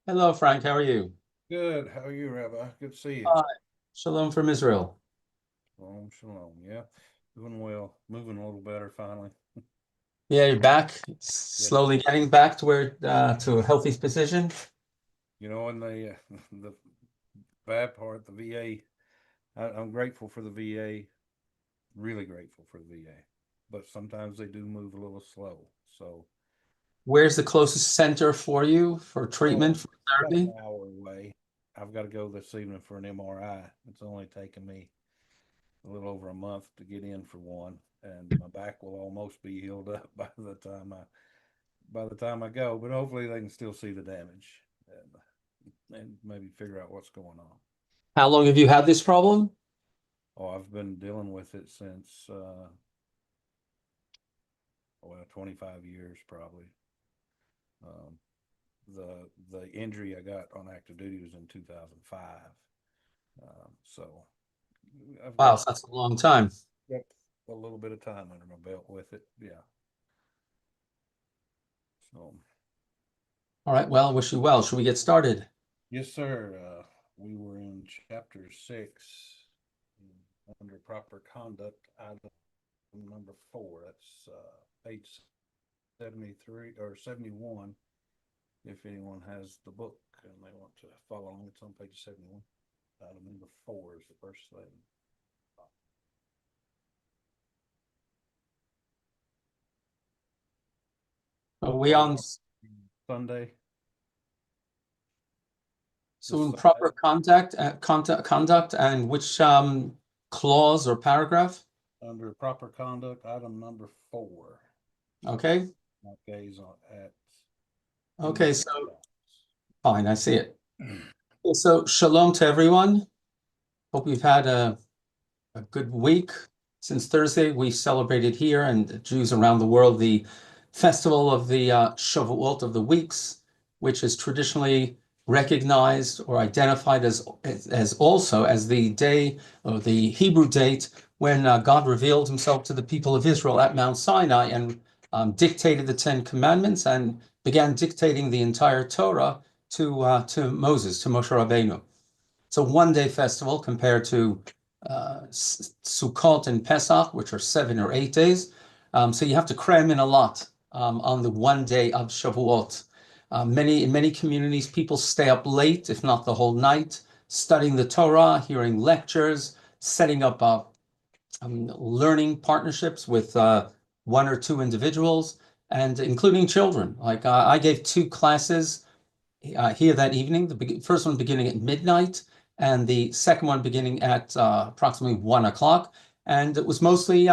Hello, Frank. How are you? Good. How are you, Rabbi? Good to see you. Hi. Shalom from Israel. Shalom, shalom. Yeah, doing well. Moving a little better finally. Yeah, you're back. Yes. Slowly getting back to where to a healthy position. And the the bad part, the VA. I'm grateful for the VA. Really grateful for the VA, but sometimes they do move a little slow. So, Where's the closest center for you for treatment, for about therapy? an hour away. I've got to go this evening for an MRI. It's only taken me a little over a month to get in for one, and my back will almost be healed up by the time I go, but hopefully they can still see the damage and maybe figure out what's going on. How long have you had this problem? Oh, I've been dealing with it since 25 years probably. Um, the injury I got on active duty was in 2005. So I've Wow, got, so that's a long time. got a little bit of time under my belt with it. Yeah. So All right, well, wish you well. Should we get started? yes, sir. We were in chapter 6 under proper conduct, item number 4. That's page 73 or 71. If anyone has the book and they want to follow along, it's on page 71. Item number 4 is the first thing. Are we Started on? on Sunday, So this in Sunday, proper conduct, and which clause or paragraph? under proper conduct, item number 4. Okay. Not gaze on at Okay, anything so else. fine, I see it. Okay, so shalom to everyone. Hope you've had a good week. Since Thursday, we celebrated here and Jews around the world the festival of the Shavuot of the weeks, which is traditionally recognized or identified as also as the day or the Hebrew date when God revealed himself to the people of Israel at Mount Sinai and dictated the Ten Commandments and began dictating the entire Torah to Moses, to Moshe Rabbeinu. It's a one-day festival compared to Sukkot and Pesach, which are 7 or 8 days. So you have to cram in a lot on the one day of Shavuot. In many communities, people stay up late, if not the whole night, studying the Torah, hearing lectures, setting up learning partnerships with one or two individuals, and including children. Like I gave two classes here that evening, the first one beginning at midnight and the second one beginning at approximately 1 o'clock. And it was mostly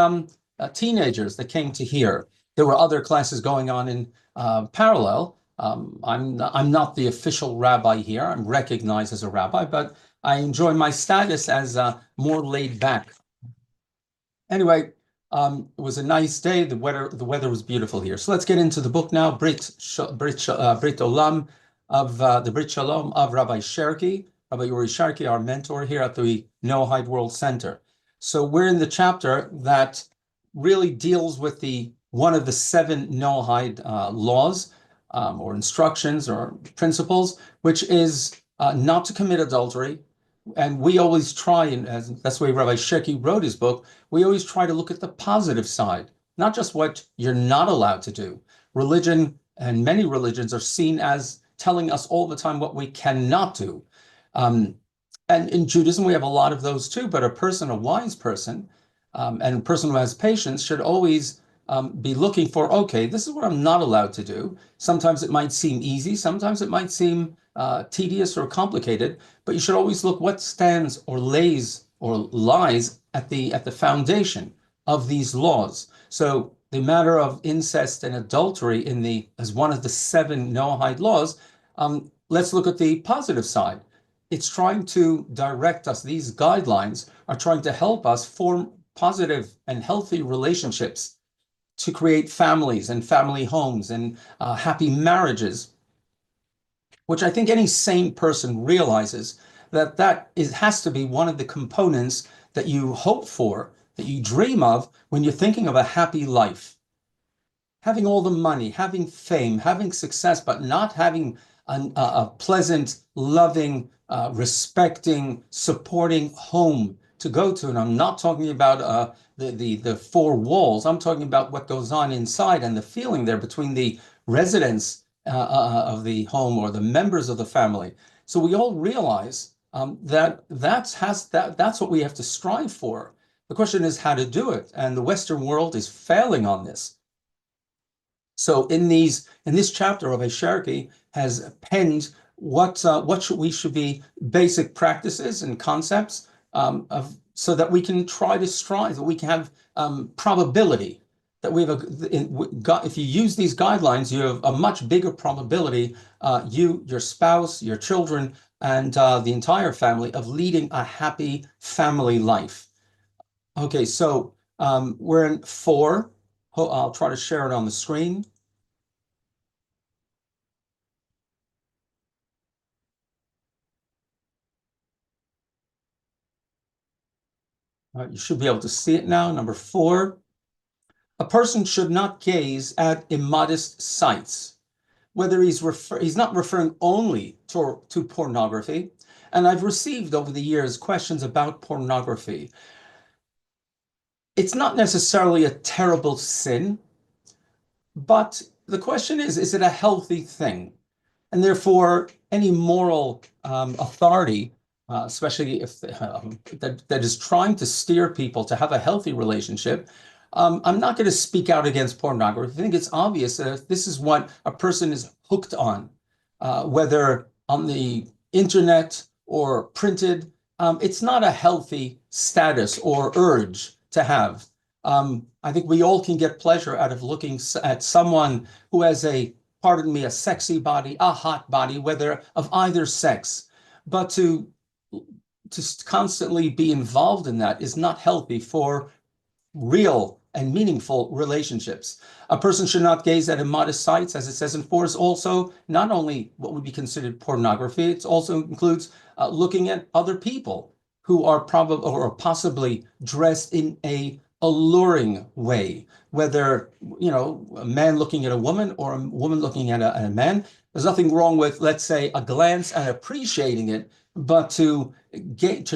teenagers that came to hear. There were other classes going on in parallel. I'm not the official rabbi here. I'm recognized as a rabbi, but I enjoy my status as more laid back. Anyway, it was a nice day. The weather was beautiful here. So let's get into the book now. Brit Olam of the Brit Shalom of Rabbi Cherki, Rabbi Oury Cherki, our mentor here at the Noahide World Center. So we're in the chapter that really deals with the one of the seven Noahide laws or instructions or principles, which is not to commit adultery. And we always try, and that's the way Rabbi Cherki wrote his book, we always try to look at the positive side, not just what you're not allowed to do. Religion and many religions are seen as telling us all the time what we cannot do. Um, and in Judaism, we have a lot of those too, but a wise person, and a person who has patience should always be looking for, okay, this is what I'm not allowed to do. Sometimes it might seem easy, sometimes it might seem tedious or complicated, but you should always look what stands or lays or lies at the foundation of these laws. So the matter of incest and adultery in the as one of the seven Noahide laws, let's look at the positive side. It's trying to direct us. These guidelines are trying to help us form positive and healthy relationships to create families and family homes and happy marriages, which I think any sane person realizes that has to be one of the components that you hope for, that you dream of when you're thinking of a happy life. Having all the money, having fame, having success, but not having a pleasant, loving, respecting, supporting home to go to. And I'm not talking about the four walls. I'm talking about what goes on inside and the feeling there between the residents of the home or the members of the family. So we all realize that's what we have to strive for. The question is how to do it, and the Western world is failing on this. So in this chapter, Rabbi Cherki has penned what should be basic practices and concepts so that we can try to strive, that we can have probability, that we have if you use these guidelines, you have a much bigger probability, you, your spouse, your children, and the entire family, of leading a happy family life. Okay, so we're in 4. I'll try to share it on the screen. You should be able to see it now. Number 4, a person should not gaze at immodest sights, whether he's not referring only to pornography. And I've received over the years questions about pornography. It's not necessarily a terrible sin, but the question is it a healthy thing? And therefore, any moral authority, especially if that is trying to steer people to have a healthy relationship, I'm not going to speak out against pornography. I think it's obvious that if this is what a person is hooked on, whether on the internet or printed, it's not a healthy status or urge to have. I think we all can get pleasure out of looking at someone who has pardon me, a sexy body, a hot body, whether of either sex. But to constantly be involved in that is not healthy for real and meaningful relationships. A person should not gaze at immodest sights, as it says in 4, is also not only what would be considered pornography, it also includes looking at other people who are probably or possibly dressed in a alluring way, whether, a man looking at a woman or a woman looking at a man. There's nothing wrong with, let's say, a glance and appreciating it, but to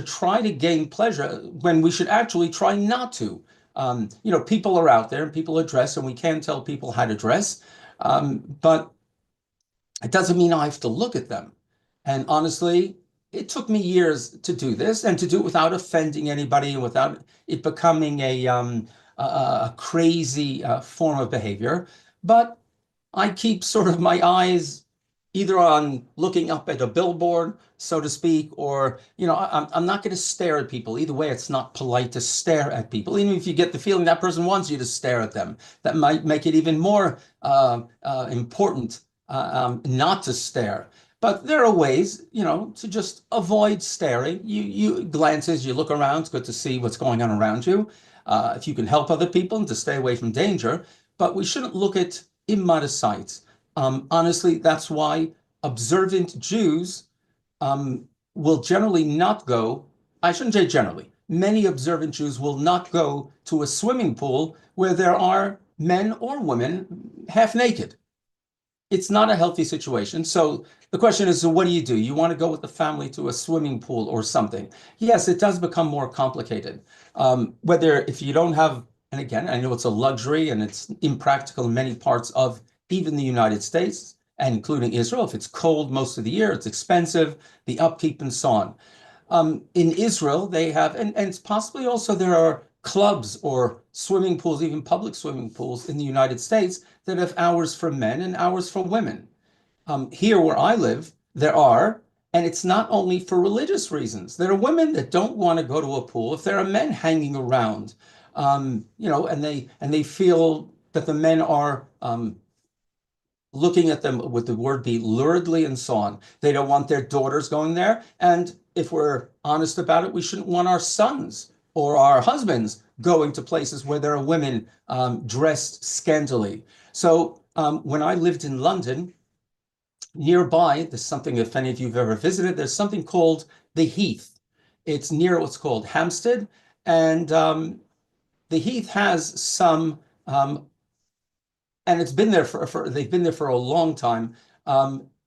try to gain pleasure when we should actually try not to. People are out there and people are dressed, and we can tell people how to dress, but it doesn't mean I have to look at them. And honestly, it took me years to do this, and to do it without offending anybody and without it becoming a crazy form of behavior. But I keep sort of my eyes either on looking up at a billboard, so to speak, or, I'm not going to stare at people. Either way, it's not polite to stare at people. Even if you get the feeling that person wants you to stare at them, that might make it even more important not to stare. But there are ways, to just avoid staring. You glances, you look around. It's good to see what's going on around you. If you can help other people and to stay away from danger, but we shouldn't look at immodest sights. Honestly, that's why observant Jews will generally not go. I shouldn't say generally. Many observant Jews will not go to a swimming pool where there are men or women half naked. It's not a healthy situation. So the question is, so what do? You want to go with the family to a swimming pool or something? Yes, it does become more complicated. Whether if you don't have, and again, I know it's a luxury and it's impractical in many parts of even the United States, and including Israel. If it's cold most of the year, it's expensive, the upkeep and so on. In Israel, they have, and it's possibly also there are clubs or swimming pools, even public swimming pools in the United States that have hours for men and hours for women. Here where I live, there are, and it's not only for religious reasons. There are women that don't want to go to a pool. If there are men hanging around, and they feel that the men are looking at them, with the word be luridly and so on. They don't want their daughters going there. And if we're honest about it, we shouldn't want our sons or our husbands going to places where there are women dressed scantily. So when I lived in London, nearby, there's something, if any of you have ever visited, there's something called the Heath. It's near what's called Hampstead. And the Heath has some, and it's been there they've been there for a long time,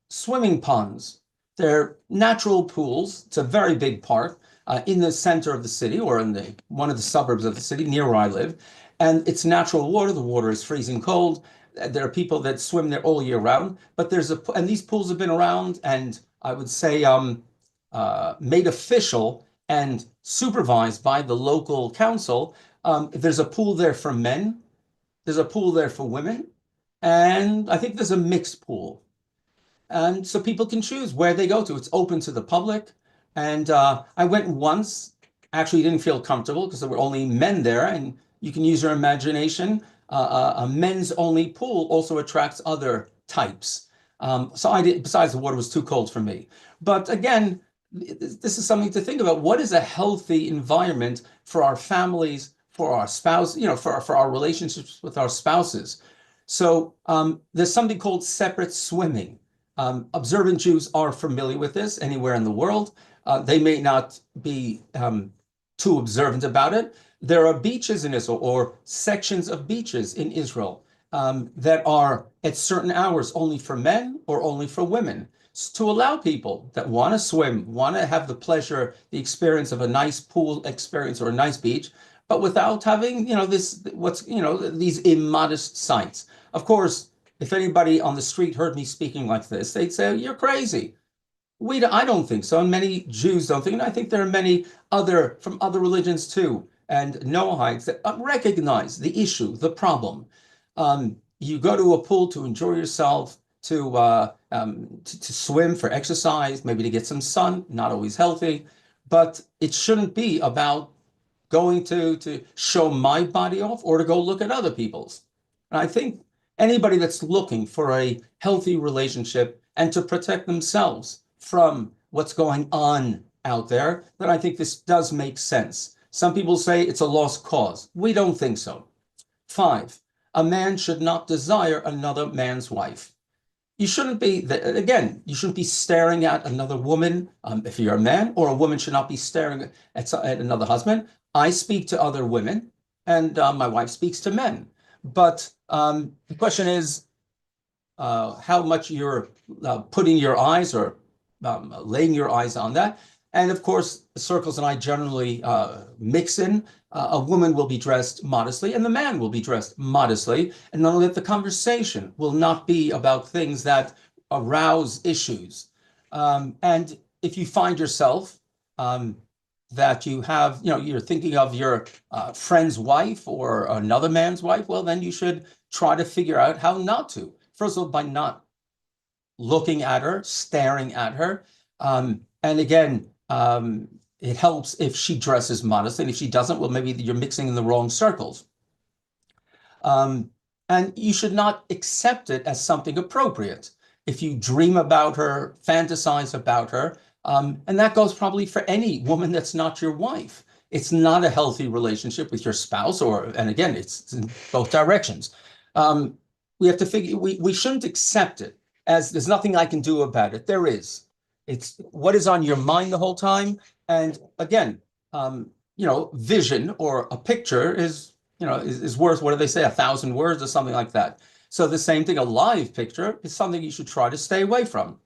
swimming ponds. They're natural pools. It's a very big park in the center of the city or in one of the suburbs of the city near where I live. And it's natural water. The water is freezing cold. There are people that swim there all year round. But and these pools have been around and I would say made official and supervised by the local council. There's a pool there for men. There's a pool there for women. And I think there's a mixed pool. And so people can choose where they go to. It's open to the public. And I went once, actually didn't feel comfortable because there were only men there, and you can use your imagination. A men's only pool also attracts other types. So I did, besides the water was too cold for me. But again, this is something to think about. What is a healthy environment for our families, for our spouse, for our relationships with our spouses? So there's something called separate swimming. Observant Jews are familiar with this anywhere in the world. They may not be too observant about it. There are beaches in Israel or sections of beaches in Israel that are at certain hours only for men or only for women, to allow people that want to swim, want to have the pleasure, the experience of a nice pool experience or a nice beach, but without having, these immodest sights. Of course, if anybody on the street heard me speaking like this, they'd say, you're crazy. I don't think so. And many Jews don't think, and I think there are many from other religions too, and Noahides that recognize the issue, the problem. You go to a pool to enjoy yourself, to swim for exercise, maybe to get some sun, not always healthy, but it shouldn't be about going to show my body off or to go look at other people's. And I think anybody that's looking for a healthy relationship and to protect themselves from what's going on out there, then I think this does make sense. Some people say it's a lost cause. We don't think so. 5, a man should not desire another man's wife. You shouldn't be, again, you shouldn't be staring at another woman if you're a man, or a woman should not be staring at another husband. I speak to other women, and my wife speaks to men. But the question is how much you're putting your eyes or laying your eyes on that. And of course, the circles and I generally mix in. A woman will be dressed modestly and the man will be dressed modestly. And not only that, the conversation will not be about things that arouse issues. And if you find yourself that you have, you're thinking of your friend's wife or another man's wife, well, then you should try to figure out how not to. First of all, by not looking at her, staring at her. And again, it helps if she dresses modestly, and if she doesn't, well, maybe you're mixing in the wrong circles. And you should not accept it as something appropriate. If you dream about her, fantasize about her, and that goes probably for any woman that's not your wife. It's not a healthy relationship with your spouse, and again, it's in both directions. We have to figure, we shouldn't accept it as there's nothing I can do about it. There is. It's what is on your mind the whole time. And again, vision or a picture is worth, what do they say, 1,000 words or something like that. So the same thing, a live picture is something you should try to stay away from.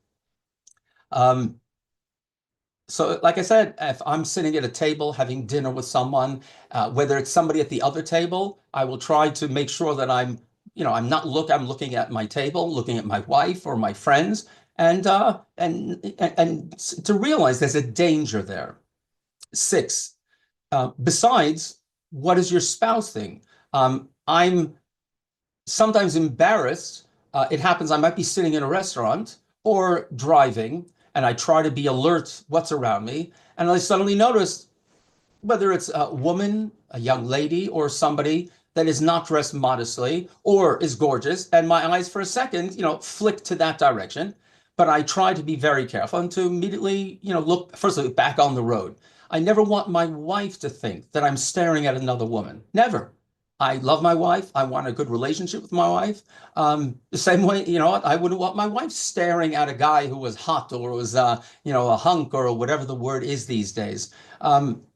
So like I said, if I'm sitting at a table having dinner with someone, whether it's somebody at the other table, I will try to make sure that I'm looking at my table, looking at my wife or my friends, and to realize there's a danger there. 6, besides, what does your spouse think? I'm sometimes embarrassed. It happens, I might be sitting in a restaurant or driving, and I try to be alert what's around me, and I suddenly notice, whether it's a woman, a young lady, or somebody that is not dressed modestly or is gorgeous, and my eyes for a second, flick to that direction. But I try to be very careful and to immediately, look, first of all, back on the road. I never want my wife to think that I'm staring at another woman. Never. I love my wife. I want a good relationship with my wife. The same way, I wouldn't want my wife staring at a guy who was hot or was, a hunk or whatever the word is these days.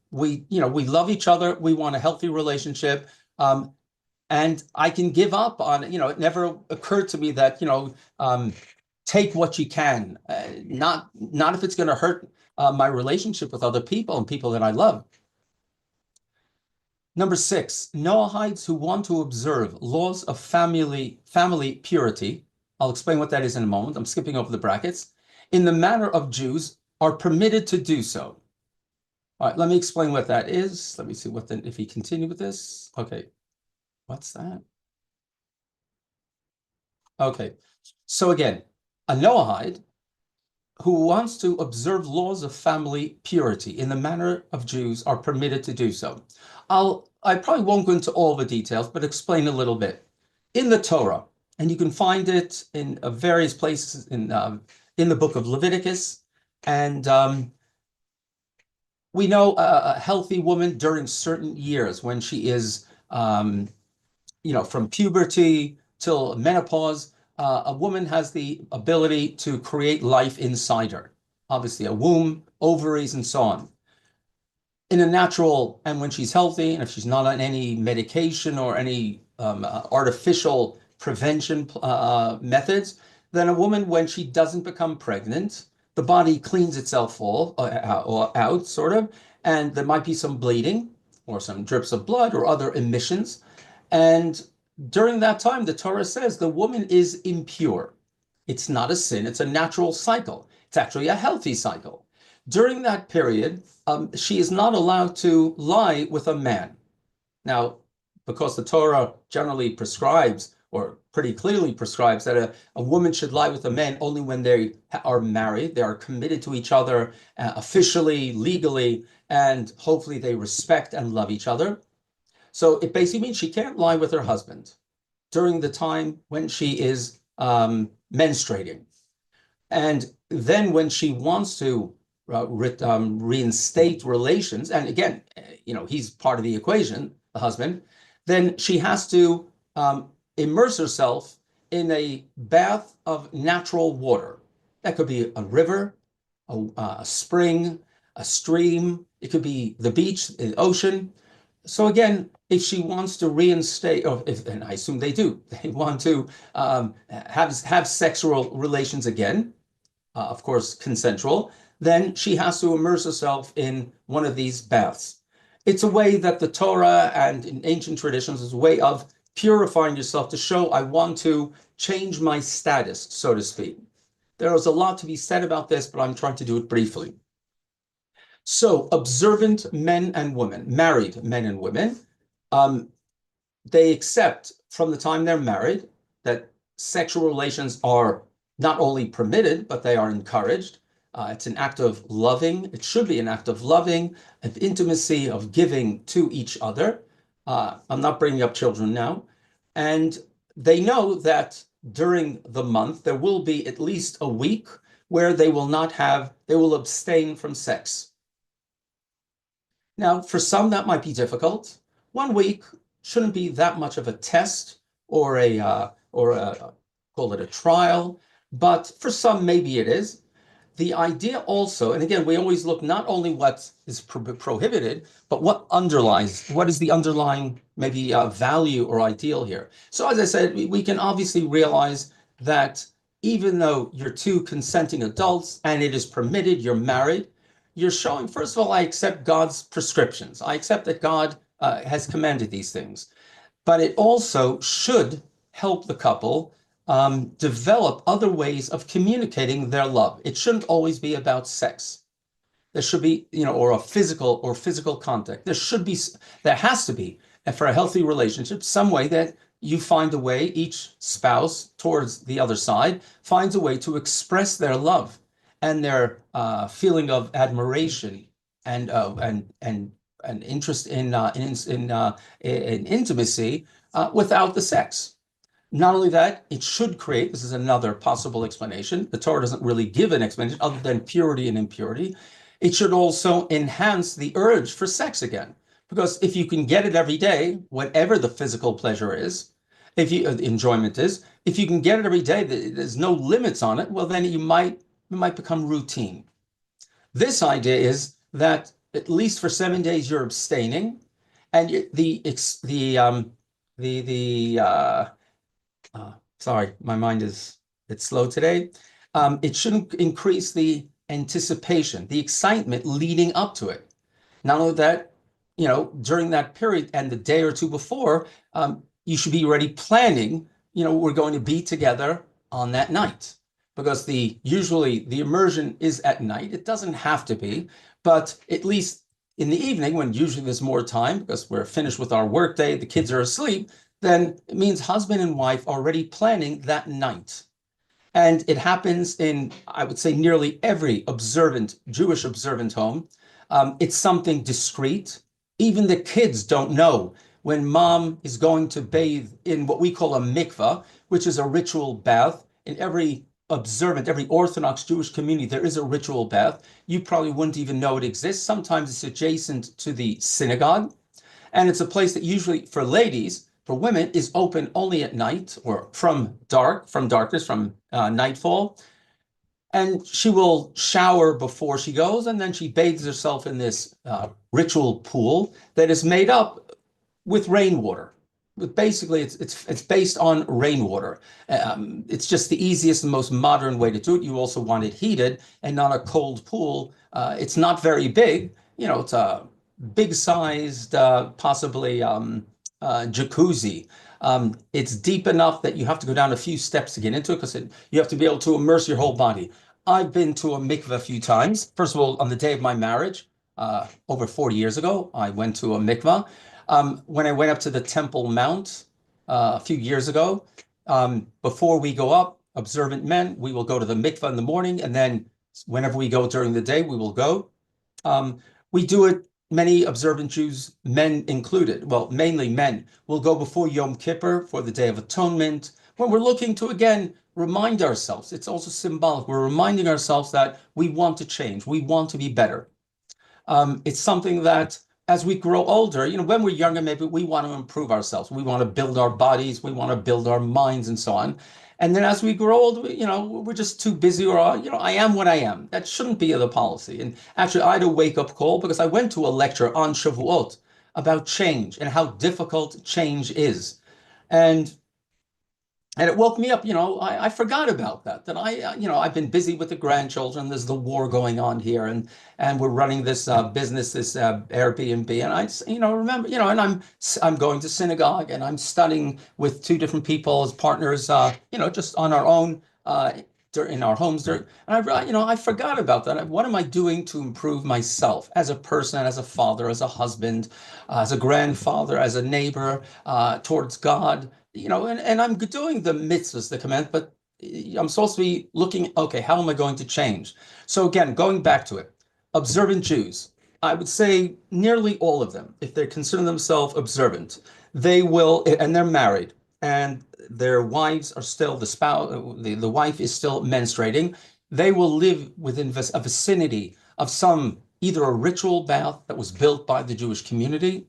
We love each other. We want a healthy relationship. And I can give up on, it never occurred to me that, take what you can, not if it's going to hurt my relationship with other people and people that I love. Number 6, Noahides who want to observe laws of family purity. I'll explain what that is in a moment. I'm skipping over the brackets. In the manner of Jews are permitted to do so. All right, let me explain what that is. Let me see what if he continue with this. Okay, what's that? Okay, so again, a Noahide who wants to observe laws of family purity in the manner of Jews are permitted to do so. I probably won't go into all the details, but explain a little bit. In the Torah, and you can find it in various places in the book of Leviticus, and we know a healthy woman during certain years when she is, from puberty till menopause, a woman has the ability to create life inside her. Obviously, a womb, ovaries, and so on. In a natural, and when she's healthy, and if she's not on any medication or any artificial prevention methods, then a woman, when she doesn't become pregnant, the body cleans itself out, sort of, and there might be some bleeding or some drips of blood or other emissions. And during that time, the Torah says the woman is impure. It's not a sin, it's a natural cycle. It's actually a healthy cycle. During that period, she is not allowed to lie with a man. Now, because the Torah generally prescribes, or pretty clearly prescribes, that a woman should lie with a man only when they are married, they are committed to each other officially, legally, and hopefully they respect and love each other. So it basically means she can't lie with her husband during the time when she is menstruating. And then when she wants to reinstate relations, and again, he's part of the equation, the husband, then she has to immerse herself in a bath of natural water. That could be a river, a spring, a stream. It could be the beach, the ocean. So again, if she wants to reinstate, and I assume they do, they want to have sexual relations again, of course, consensual, then she has to immerse herself in one of these baths. It's a way that the Torah and in ancient traditions is a way of purifying yourself to show I want to change my status, so to speak. There is a lot to be said about this, but I'm trying to do it briefly. So observant men and women, married men and women, they accept from the time they're married that sexual relations are not only permitted, but they are encouraged. It's an act of loving. It should be an act of loving, of intimacy, of giving to each other. I'm not bringing up children now. And they know that during the month, there will be at least a week where they will abstain from sex. Now, for some, that might be difficult. 1 week shouldn't be that much of a test or call it a trial, but for some, maybe it is. The idea also, and again, we always look not only what is prohibited, but what is the underlying maybe value or ideal here. So as I said, we can obviously realize that even though you're two consenting adults and it is permitted, you're married, you're showing, first of all, I accept God's prescriptions. I accept that God has commanded these things, but it also should help the couple develop other ways of communicating their love. It shouldn't always be about sex. There should be, or a physical contact. There has to be, and for a healthy relationship, some way that you find a way, each spouse towards the other side finds a way to express their love and their feeling of admiration and interest in intimacy without the sex. Not only that, it should create, this is another possible explanation, the Torah doesn't really give an explanation other than purity and impurity. It should also enhance the urge for sex again. Because if you can get it every day, whatever the physical pleasure is, enjoyment is, if you can get it every day, there's no limits on it, well, then it might become routine. This idea is that at least for 7 days you're abstaining, and sorry, my mind it's slow today. it shouldn't increase the anticipation, the excitement leading up to it. Not only that, during that period and the day or two before, you should be already planning, we're going to be together on that night. Because usually the immersion is at night. It doesn't have to be, but at least in the evening, when usually there's more time because we're finished with our workday, the kids are asleep, then it means husband and wife are already planning that night. And it happens in, I would say, nearly every Jewish observant home. It's something discreet. Even the kids don't know when mom is going to bathe in what we call a mikvah, which is a ritual bath. In every every Orthodox Jewish community, there is a ritual bath. You probably wouldn't even know it exists. Sometimes it's adjacent to the synagogue. And it's a place that usually for ladies, for women, is open only at night or from darkness, from nightfall. And she will shower before she goes, and then she bathes herself in this ritual pool that is made up with rainwater. But basically, it's based on rainwater. It's just the easiest and most modern way to do it. You also want it heated and not a cold pool. It's not very big. It's a big-sized, possibly jacuzzi. It's deep enough that you have to go down a few steps to get into it because you have to be able to immerse your whole body. I've been to a mikveh a few times. First of all, on the day of my marriage, over 40 years ago, I went to a mikveh. When I went up to the Temple Mount a few years ago, before we go up, observant men, we will go to the mikveh in the morning, and then whenever we go during the day, we will go. We do it, many observant Jews, men included, well, mainly men, will go before Yom Kippur for the Day of Atonement, when we're looking to, again, remind ourselves. It's also symbolic. We're reminding ourselves that we want to change. We want to be better. It's something that as we grow older, when we're younger, maybe we want to improve ourselves. We want to build our bodies. We want to build our minds and so on. And then as we grow old, we're just too busy or, I am what I am. That shouldn't be the policy. And actually, I had a wake-up call because I went to a lecture on Shavuot about change and how difficult change is. And it woke me up, I forgot about that I've been busy with the grandchildren. There's the war going on here, and we're running this business, this Airbnb. And I, remember, and I'm going to synagogue and I'm studying with two different people as partners, just on our own, in our homes. And I forgot about that. What am I doing to improve myself as a person, as a father, as a husband, as a grandfather, as a neighbor, towards God? And I'm doing the mitzvahs, the command, but I'm supposed to be looking, okay, how am I going to change? So again, going back to it, observant Jews, I would say nearly all of them, if they consider themselves observant, they will, and they're married, and their wives are still, the wife is still menstruating, they will live within a vicinity of either a ritual bath that was built by the Jewish community,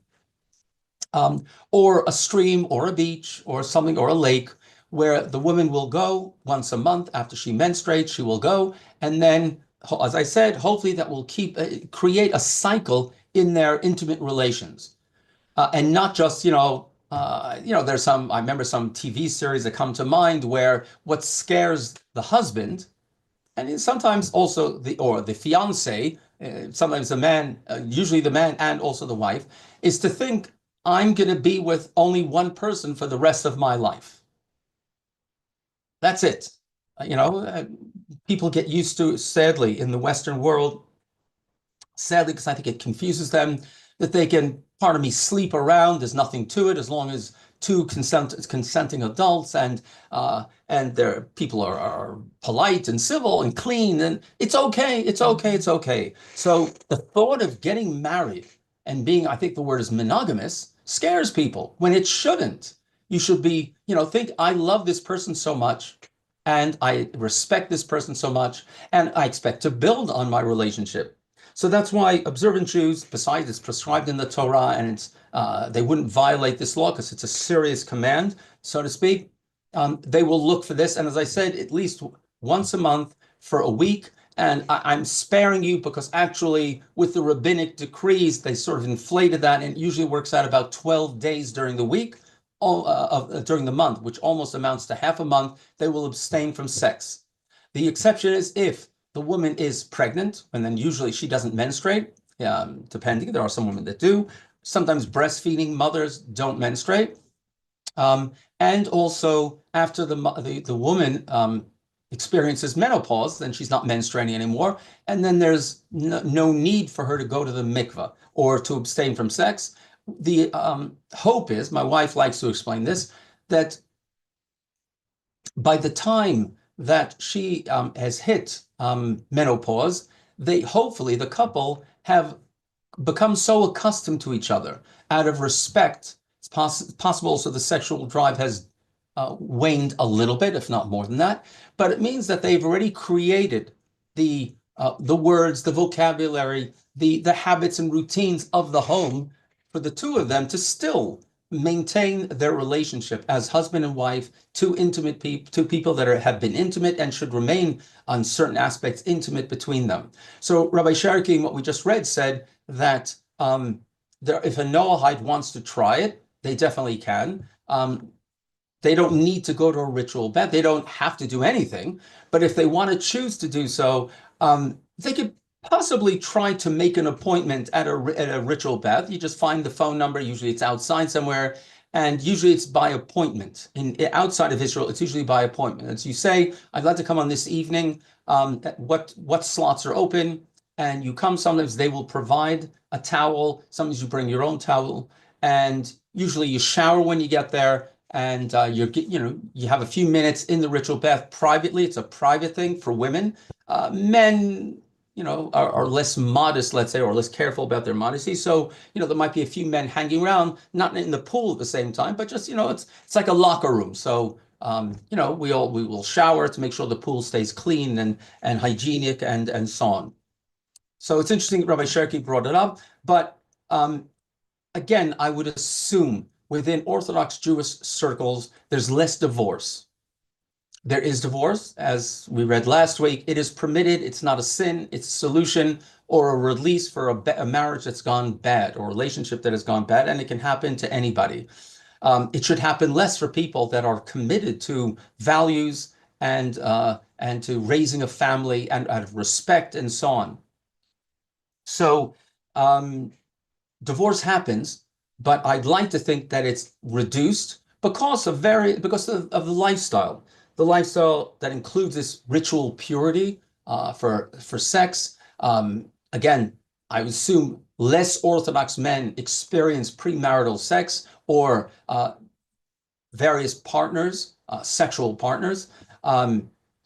or a stream or a beach or something, or a lake, where the woman will go once a month after she menstruates. She will go, and then, as I said, hopefully that will create a cycle in their intimate relations, and not just there's I remember some TV series that come to mind where what scares the husband, and sometimes also the fiance, sometimes the man, usually the man and also the wife, is to think, I'm going to be with only one person for the rest of my life. That's it. People get used to, sadly, in the Western world, sadly, because I think it confuses them, that they can, pardon me, sleep around. There's nothing to it as long as two consenting adults and their people are polite and civil and clean, and it's okay, it's okay, it's okay. So the thought of getting married and being, I think the word is monogamous, scares people when it shouldn't. You should be, think, I love this person so much, and I respect this person so much, and I expect to build on my relationship. So that's why observant Jews, besides it's prescribed in the Torah, and they wouldn't violate this law because it's a serious command, so to speak, they will look for this. And as I said, at least once a month for a week. And I'm sparing you because actually with the rabbinic decrees, they sort of inflated that, and it usually works out about 12 days during the week, during the month, which almost amounts to half a month, they will abstain from sex. The exception is if the woman is pregnant, and then usually she doesn't menstruate, depending. There are some women that do. Sometimes breastfeeding mothers don't menstruate. And also after the woman experiences menopause, then she's not menstruating anymore, and then there's no need for her to go to the mikveh or to abstain from sex. The hope is, my wife likes to explain this, that by the time that she has hit menopause, hopefully the couple have become so accustomed to each other out of respect. It's possible also the sexual drive has waned a little bit, if not more than that. But it means that they've already created the words, the vocabulary, the habits and routines of the home for the two of them to still maintain their relationship as husband and wife, two people that have been intimate and should remain on certain aspects intimate between them. So Rabbi Cherki, in what we just read, said that if a Noahide wants to try it, they definitely can. They don't need to go to a ritual bath. They don't have to do anything. But if they want to choose to do so, they could possibly try to make an appointment at a ritual bath. You just find the phone number. Usually it's outside somewhere. And usually it's by appointment. Outside of Israel, it's usually by appointment. As you say, I'd like to come on this evening. What slots are open? And you come. Sometimes they will provide a towel. Sometimes you bring your own towel. And usually you shower when you get there. And you have a few minutes in the ritual bath privately. It's a private thing for women. Men, are less modest, let's say, or less careful about their modesty. So, there might be a few men hanging around, not in the pool at the same time, but just, it's like a locker room. So, we will shower to make sure the pool stays clean and hygienic and so on. So it's interesting Rabbi Cherki brought it up, but again, I would assume within Orthodox Jewish circles, there's less divorce. There is divorce, as we read last week. It is permitted. It's not a sin. It's a solution or a release for a marriage that's gone bad or a relationship that has gone bad, and it can happen to anybody. It should happen less for people that are committed to values and to raising a family and out of respect and so on. So divorce happens, but I'd like to think that it's reduced because of the lifestyle. The lifestyle that includes this ritual purity for sex. Again, I would assume less Orthodox men experience premarital sex or various partners, sexual partners.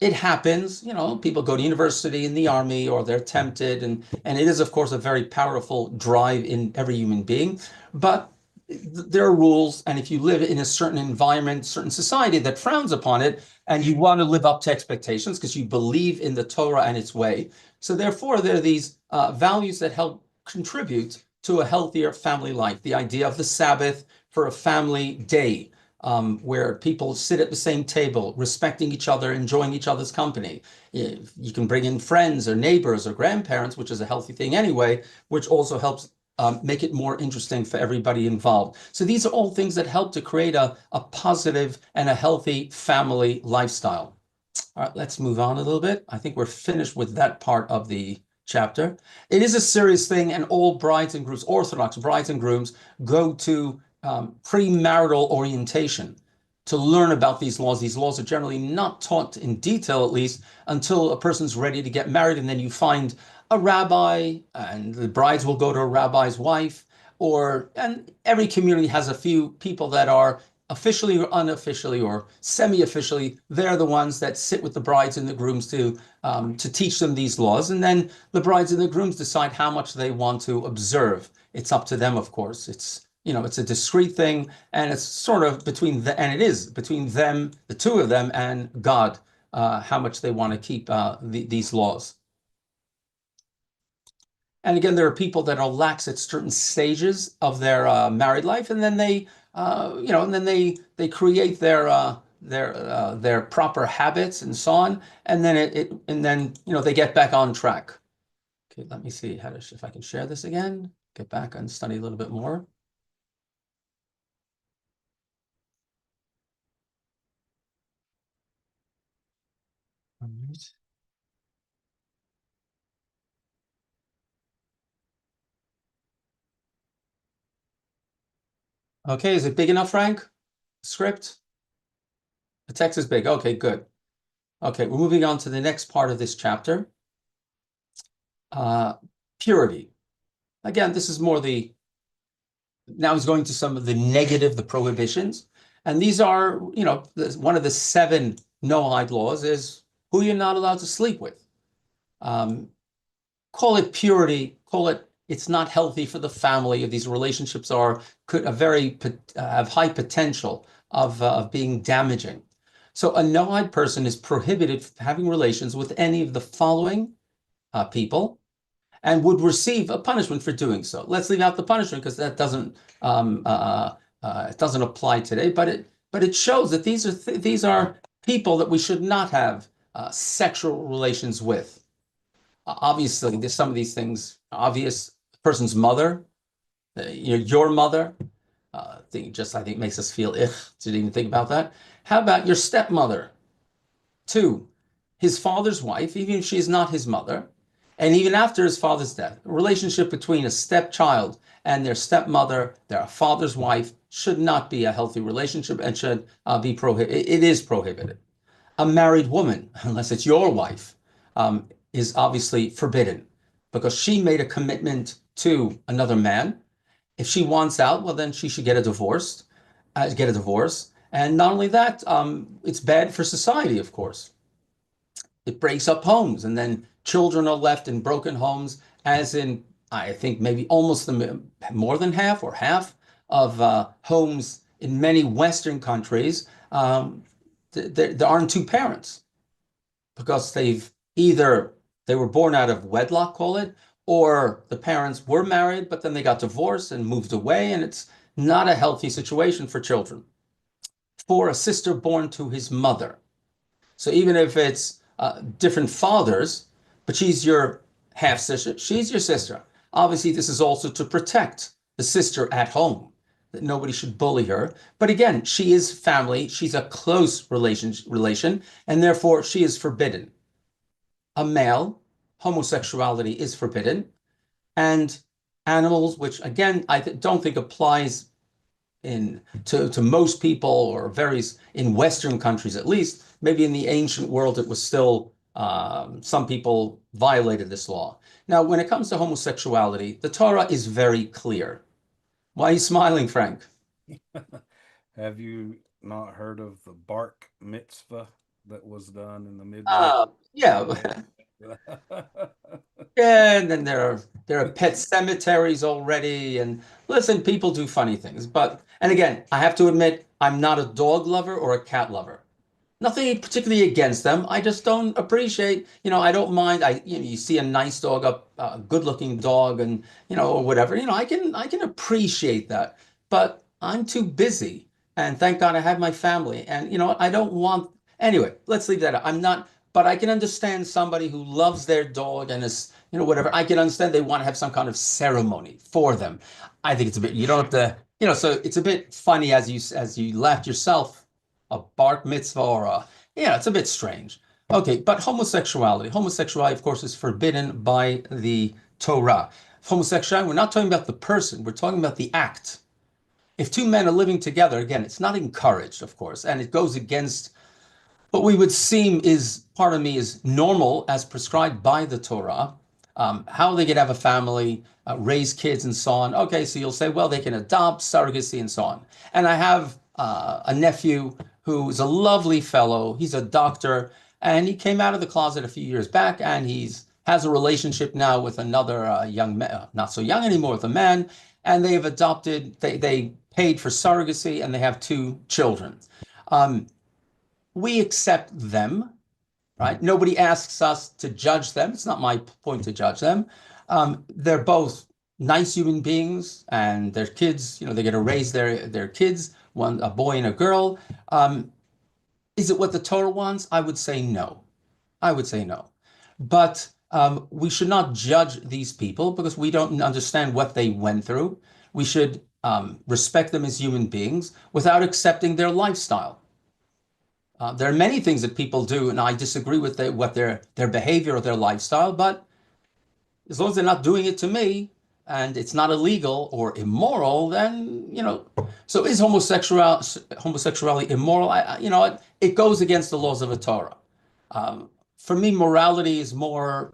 It happens, people go to university, in the army, or they're tempted, and it is, of course, a very powerful drive in every human being. But there are rules, and if you live in a certain environment, certain society that frowns upon it, and you want to live up to expectations because you believe in the Torah and its way, so therefore there are these values that help contribute to a healthier family life. The idea of the Sabbath for a family day, where people sit at the same table, respecting each other, enjoying each other's company. You can bring in friends or neighbors or grandparents, which is a healthy thing anyway, which also helps make it more interesting for everybody involved. So these are all things that help to create a positive and a healthy family lifestyle. All right, let's move on a little bit. I think we're finished with that part of the chapter. It is a serious thing, and all brides and grooms, Orthodox brides and grooms, go to premarital orientation to learn about these laws. These laws are generally not taught in detail, at least, until a person's ready to get married, and then you find a rabbi, and the brides will go to a rabbi's wife, and every community has a few people that are officially or unofficially or semi-officially, they're the ones that sit with the brides and the grooms to teach them these laws. And then the brides and the grooms decide how much they want to observe. It's up to them, of course. It's a discreet thing, and it's sort of between it is between them, the two of them, and God, how much they want to keep these laws. And again, there are people that are lax at certain stages of their married life, and then they create their proper habits and so on, and then they get back on track. Okay, let me see if I can share this again. Get back and study a little bit more. All right. Okay, is it big enough, Frank? Script? The text is big. Okay, good. Okay, we're moving on to the next part of this chapter. Purity. Again, this is more now he's going to some of the negative, the prohibitions. And these are, one of the 7 Noahide laws is who you're not allowed to sleep with. Call it purity, call it it's not healthy for the family. These relationships could have high potential of being damaging. So a Noahide person is prohibited from having relations with any of the following people, and would receive a punishment for doing so. Let's leave out the punishment because that doesn't it doesn't apply today. But it shows that these are people that we should not have sexual relations with. Obviously, there's some of these things obvious. Person's mother, your mother. I think makes us feel to even think about that. How about your stepmother? 2, his father's wife, even if she is not his mother, and even after his father's death, a relationship between a stepchild and their stepmother, their father's wife, should not be a healthy relationship and should be prohibited. It is prohibited. A married woman, unless it's your wife, is obviously forbidden because she made a commitment to another man. If she wants out, well, then she should get a divorce. And not only that, it's bad for society, of course. It breaks up homes, and then children are left in broken homes, as in, I think, maybe almost more than half of homes in many Western countries. There aren't 2 parents because they were born out of wedlock, call it, or the parents were married, but then they got divorced and moved away, and it's not a healthy situation for children. For a sister born to his mother. So even if it's different fathers, but she's your half sister, she's your sister. Obviously, this is also to protect the sister at home, that nobody should bully her. But again, she is family, she's a close relation, and therefore she is forbidden. A male, homosexuality is forbidden, and animals, which again, I don't think applies to most people, or various in Western countries at least. Maybe in the ancient world it was still some people violated this law. Now, when it comes to homosexuality, the Torah is very clear. Why are you smiling, Frank? Have you not heard of the bark mitzvah that was done in the Midwest? Yeah. Yeah, and then there are pet cemeteries already. And listen, people do funny things. And again, I have to admit, I'm not a dog lover or a cat lover. Nothing particularly against them. I just don't appreciate, I don't mind. You see a nice dog, a good-looking dog, and or whatever. I can appreciate that. But I'm too busy, and thank God I have my family. And I don't want. Anyway, let's leave that out. I'm not, but I can understand somebody who loves their dog and is, whatever. I can understand they want to have some kind of ceremony for them. I think it's a bit. You don't have to, So it's a bit funny as you laughed yourself, a bar mitzvah or it's a bit strange. Okay, but homosexuality, of course, is forbidden by the Torah. Homosexuality, we're not talking about the person, we're talking about the act. If 2 men are living together, again, it's not encouraged, of course, and it goes against what we would seem is, part of me, is normal as prescribed by the Torah. How they could have a family, raise kids, and so on. Okay, so you'll say, well, they can adopt, surrogacy, and so on. And I have a nephew who's a lovely fellow. He's a doctor, and he came out of the closet a few years back, and has a relationship now with another young man, not so young anymore, with a man, and they have adopted. They paid for surrogacy, and they have 2 children. We accept them, right? Nobody asks us to judge them. It's not my point to judge them. They're both nice human beings, and their kids, they're going to raise their kids, a boy and a girl. Is it what the Torah wants? I would say no. But we should not judge these people because we don't understand what they went through. We should respect them as human beings without accepting their lifestyle. There are many things that people do, and I disagree with what their behavior or their lifestyle, but as long as they're not doing it to me, and it's not illegal or immoral, then, so is homosexuality immoral? It goes against the laws of the Torah. For me, morality is more,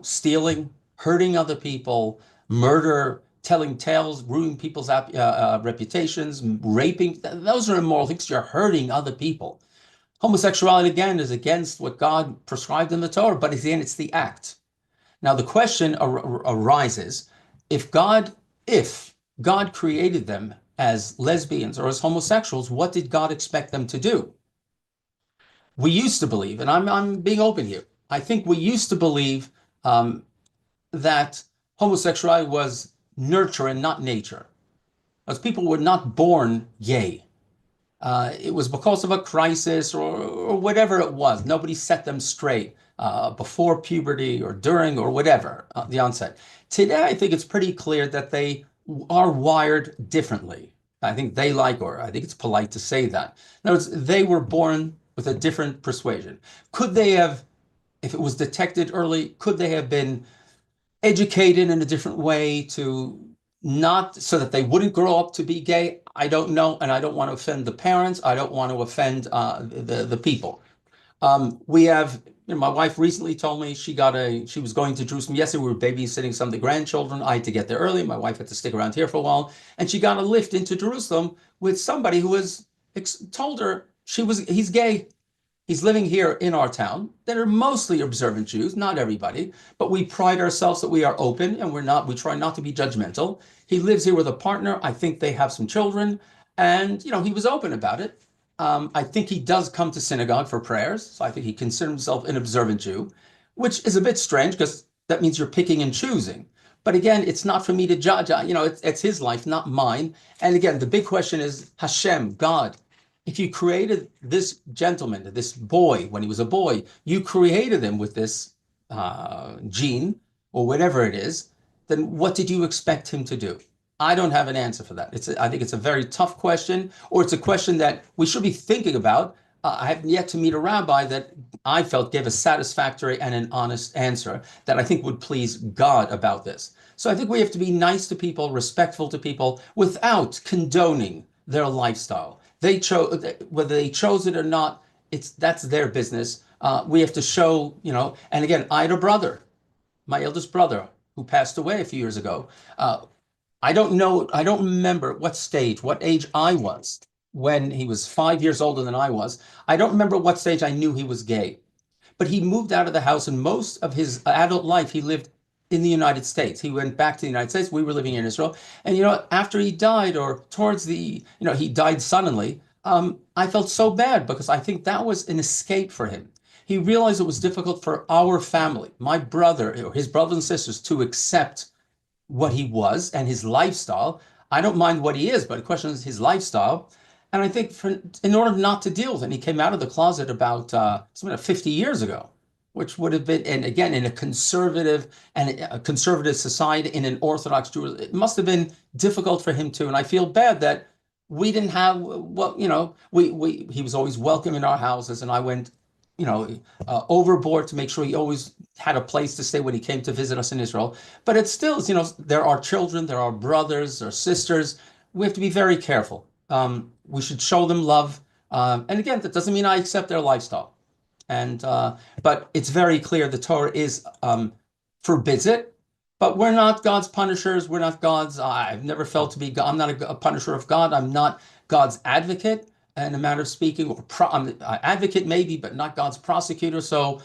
stealing, hurting other people, murder, telling tales, ruining people's reputations, raping. Those are immoral things. You're hurting other people. Homosexuality, again, is against what God prescribed in the Torah, but again, it's the act. Now, the question arises, if God created them as lesbians or as homosexuals, what did God expect them to do? We used to believe, and I'm being open here, I think we used to believe that homosexuality was nurture and not nature. Because people were not born gay. It was because of a crisis or whatever it was. Nobody set them straight before puberty or during or whatever, the onset. Today, I think it's pretty clear that they are wired differently. I think I think it's polite to say that. In other words, they were born with a different persuasion. Could they have, if it was detected early, could they have been educated in a different way to not so that they wouldn't grow up to be gay? I don't know, and I don't want to offend the parents. I don't want to offend the people. We have, my wife recently told me she was going to Jerusalem yesterday. We were babysitting some of the grandchildren. I had to get there early. My wife had to stick around here for a while, and she got a lift into Jerusalem with somebody who told her he's gay. He's living here in our town that are mostly observant Jews, not everybody, but we pride ourselves that we are open and we try not to be judgmental. He lives here with a partner. I think they have some children, and he was open about it. I think he does come to synagogue for prayers, so I think he considers himself an observant Jew, which is a bit strange because that means you're picking and choosing. But again, it's not for me to judge. It's his life, not mine. And again, the big question is Hashem, God. If you created this gentleman, this boy, when he was a boy, you created him with this gene or whatever it is, then what did you expect him to do? I don't have an answer for that. I think it's a very tough question, or it's a question that we should be thinking about. I have yet to meet a rabbi that I felt gave a satisfactory and an honest answer that I think would please God about this. So I think we have to be nice to people, respectful to people, without condoning their lifestyle. They chose, whether they chose it or not, that's their business. We have to show, and again, I had a brother, my eldest brother, who passed away a few years ago. I don't remember what age I was when he was 5 years older than I was. I don't remember what stage I knew he was gay. But he moved out of the house, and most of his adult life he lived in the United States. He went back to the United States. We were living in Israel. And, after he died, or towards he died suddenly, I felt so bad because I think that was an escape for him. He realized it was difficult for our family, my brother, or his brothers and sisters, to accept what he was and his lifestyle. I don't mind what he is, but the question is his lifestyle. And I think in order not to deal with it, he came out of the closet about 50 years ago, which would have been, and again, in a conservative society, in an Orthodox Jew, it must have been difficult for him too. And I feel bad that we didn't have, he was always welcome in our houses, and I went, overboard to make sure he always had a place to stay when he came to visit us in Israel. But it's still, there are children, there are brothers or sisters. We have to be very careful. We should show them love. And again, that doesn't mean I accept their lifestyle. But it's very clear the Torah forbids it. But we're not God's punishers. We're not God's. I've never felt to be God. I'm not a punisher of God. I'm not God's advocate in a matter of speaking. I'm an advocate maybe, but not God's prosecutor. So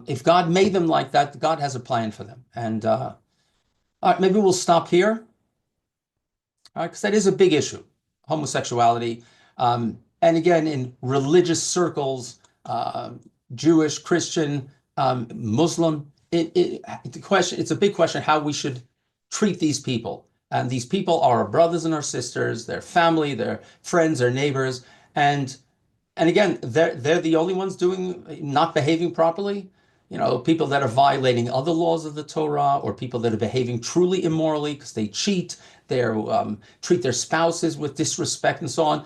if God made them like that, God has a plan for them. And all right, maybe we'll stop here. All right, because that is a big issue, homosexuality. And again, in religious circles, Jewish, Christian, Muslim, it's a big question how we should treat these people. And these people are our brothers and our sisters, their family, their friends, their neighbors. And again, they're the only ones not behaving properly. People that are violating other laws of the Torah, or people that are behaving truly immorally because they cheat, they treat their spouses with disrespect and so on.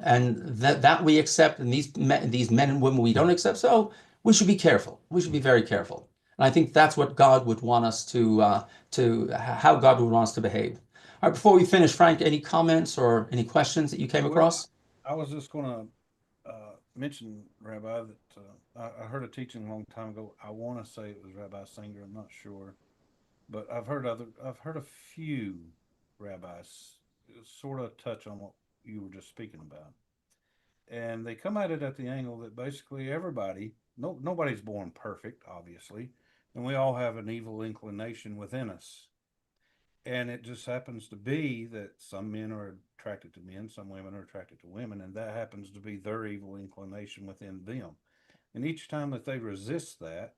And that we accept, and these men and women we don't accept. So we should be careful. We should be very careful. And I think that's what God would want us to how God would want us to behave. All right, before we finish, Frank, any comments or any questions that you came Well, across? I was just going to mention, Rabbi, that I heard a teaching a long time ago. I want to say it was Rabbi Singer. I'm not sure, but I've heard a few rabbis sort of touch on what you were just speaking about, and they come at it at the angle that basically everybody, nobody's born perfect, obviously, and we all have an evil inclination within us. And it just happens to be that some men are attracted to men, some women are attracted to women, and that happens to be their evil inclination within them. And each time that they resist that,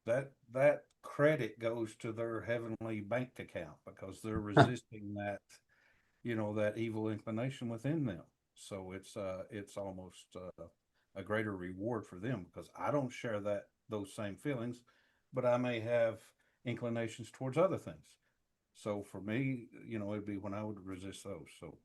that credit goes to their heavenly bank account because they're resisting that, that evil inclination within them. So it's almost a greater reward for them because I don't share those same feelings, but I may have inclinations towards other things. So for me, it'd be when I would resist those. So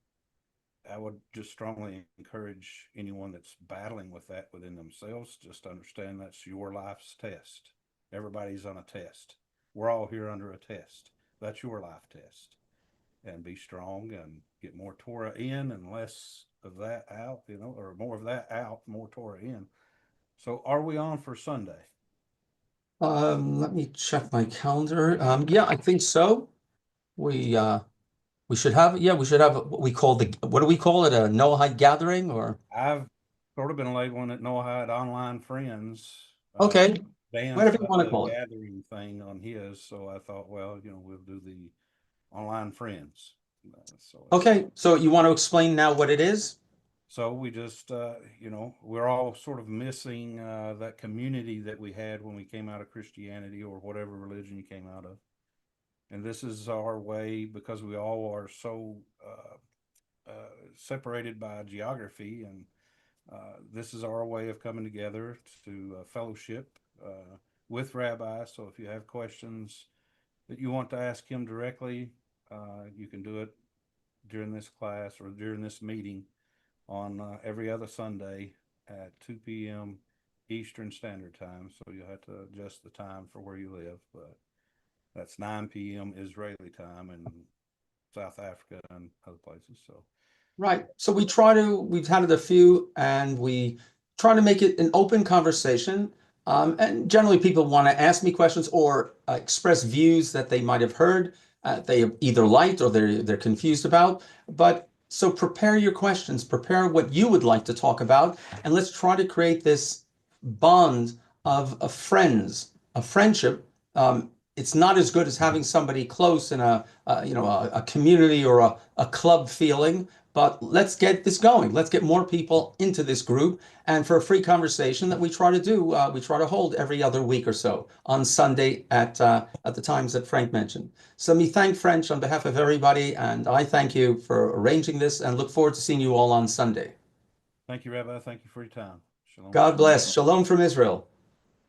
I would just strongly encourage anyone that's battling with that within themselves, just understand that's your life's test. Everybody's on a test. We're all here under a test. That's your life test. And be strong and get more Torah in and less of that out, or more of that out, more Torah in. So are we on for Sunday? Let me check my calendar. Yeah, I think so. We uh, we should have, yeah, we should have what do we call it? A Noahide gathering or I've sort of been labeling it Noahide Online Friends. okay, Dan's whatever you got want to the call it. gathering thing on his, so I thought, well, we'll do the Online Friends. So it's Okay, so you want to explain now what it is? so we just we're all sort of missing that community that we had when we came out of Christianity or whatever religion you came out of, and this is our way because we all are so separated by geography and this is our way of coming together to fellowship with Rabbi. So if you have questions that you want to ask him directly, you can do it during this class or during this meeting on every other Sunday at 2 p.m. Eastern Standard Time. So you'll have to adjust the time for where you live, but that's 9 p.m. Israeli time in South Africa and other places. So Right. So we've had it a few and we try to make it an open conversation. And generally people want to ask me questions or express views that they might have heard, they either liked or they're confused about. But so prepare your questions, prepare what you would like to talk about, and let's try to create this bond of friends, a friendship. It's not as good as having somebody close in a community or a club feeling, but let's get this going. Let's get more people into this group. And for a free conversation that we try to do, we try to hold every other week or so on Sunday at the times that Frank mentioned. So let me thank French on behalf of everybody, and I thank you for arranging this and look forward to seeing you all on Sunday. thank you, Rabbi. Thank you for your time. Shalom, God shalom. bless. Shalom from Israel.